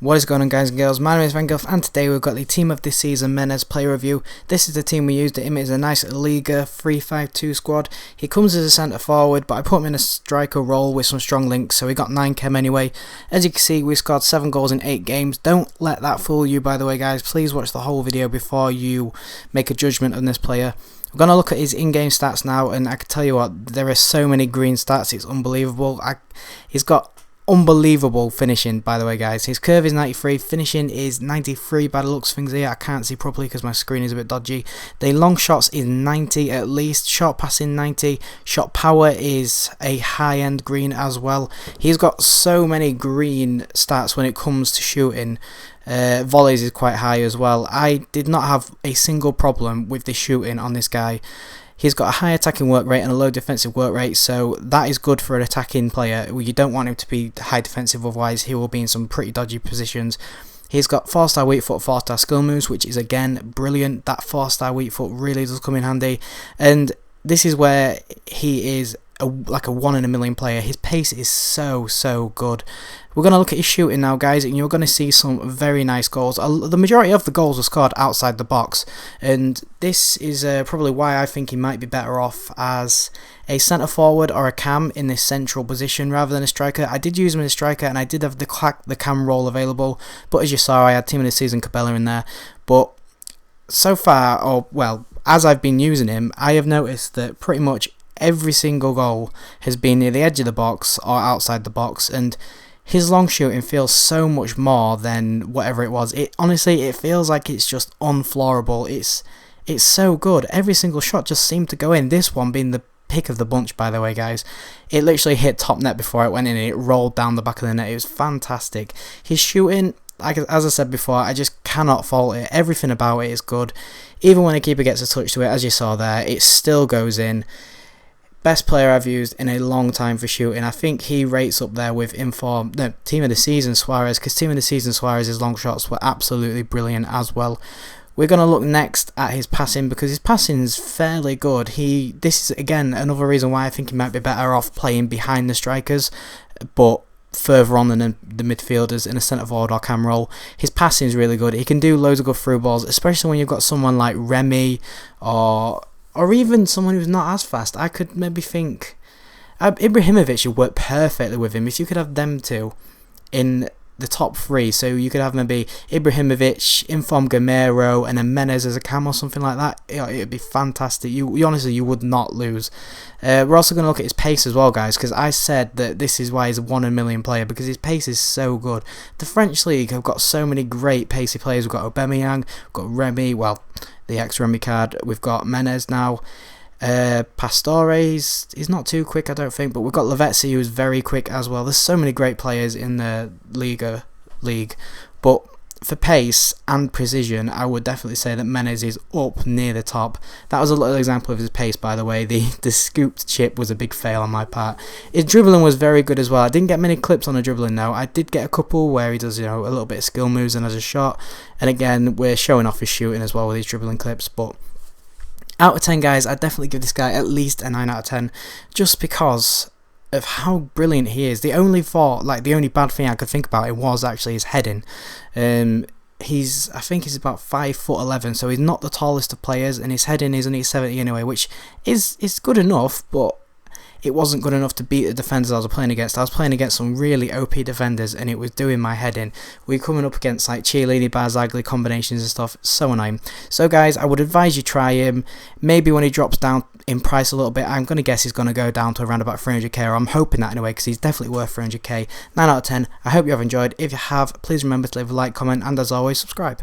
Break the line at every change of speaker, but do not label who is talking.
What is going on, guys and girls? My name is Van and today we've got the team of this season Menez player review. This is the team we used. It is a nice Ligue 3-5-2 squad. He comes as a centre forward, but I put him in a striker role with some strong links, so he got 9 chem anyway. As you can see, we scored 7 goals in 8 games. Don't let that fool you, by the way, guys. Please watch the whole video before you make a judgment on this player. We're going to look at his in-game stats now, and I can tell you what, there are so many green stats, it's unbelievable. He's got unbelievable finishing, by the way, guys. His curve is 93, finishing is 93 by the looks of things here. I can't see properly because my screen is a bit dodgy. The long shots is 90 at least, short passing 90, shot power is a high-end green as well. He's got so many green stats when it comes to shooting. Volleys is quite high as well. I did not have a single problem with the shooting on this guy. He's got a high attacking work rate and a low defensive work rate, so that is good for an attacking player. You don't want him to be high defensive, otherwise he will be in some pretty dodgy positions. He's got 4-star weak foot, 4-star skill moves, which is again brilliant. That 4-star weak foot really does come in handy, and this is where he is like a 1 in a million player. His pace is so good. We're going to look at his shooting now, guys, and you're going to see some very nice goals. The majority of the goals were scored outside the box, and this is probably why I think he might be better off as a centre forward or a cam in this central position rather than a striker. I did use him as a striker, and I did have the cam role available, but as you saw, I had team of the season Cabela in there. But so far, or well, as I've been using him, I have noticed that pretty much every single goal has been near the edge of the box or outside the box, and his long shooting feels so much more than whatever it was. Honestly, it feels like it's just unfloorable. It's so good. Every single shot just seemed to go in. This one being the pick of the bunch, by the way, guys. It literally hit top net before it went in, and it rolled down the back of the net. It was fantastic. His shooting, as I said before, I just cannot fault it. Everything about it is good. Even when a keeper gets a touch to it, as you saw there, it still goes in. Best player I've used in a long time for shooting. I think he rates up there with team of the season Suarez, because team of the season Suarez's long shots were absolutely brilliant as well. We're going to look next at his passing, because his passing is fairly good. This is again another reason why I think he might be better off playing behind the strikers, but further on than the midfielders in a centre forward or cam role. His passing is really good. He can do loads of good through balls, especially when you've got someone like Remy or even someone who's not as fast. I could maybe think Ibrahimovic would work perfectly with him if you could have them two in the top 3. So you could have maybe Ibrahimovic, Inform Gamero, and then Menez as a cam or something like that. It'd be fantastic. You honestly, you would not lose. We're also going to look at his pace as well, guys, because I said that this is why he's a 1 in a million player, because his pace is so good. The French League have got so many great pacey players. We've got Aubameyang, we've got Remy, well, the ex-Remy card. We've got Menez now. Pastore, he's not too quick, I don't think, but we've got Lavezzi, who's very quick as well. There's so many great players in the league, but for pace and precision, I would definitely say that Menez is up near the top. That was a little example of his pace, by the way. The scooped chip was a big fail on my part. His dribbling was very good as well. I didn't get many clips on the dribbling though. I did get a couple where he does, a little bit of skill moves and has a shot. And again, we're showing off his shooting as well with these dribbling clips, but out of 10, guys, I'd definitely give this guy at least a 9 out of 10, just because of how brilliant he is. The only bad thing I could think about it was actually his heading. I think he's about 5'11", so he's not the tallest of players, and his heading is only 70 anyway, which is good enough, but it wasn't good enough to beat the defenders I was playing against. I was playing against some really OP defenders, and it was doing my head in. We were coming up against like Chiellini, Barzagli combinations and stuff. So annoying. So guys, I would advise you try him. Maybe when he drops down in price a little bit, I'm going to guess he's going to go down to around about 300k, or I'm hoping that anyway, because he's definitely worth 300k. 9 out of 10. I hope you have enjoyed. If you have, please remember to leave a like, comment, and as always, subscribe.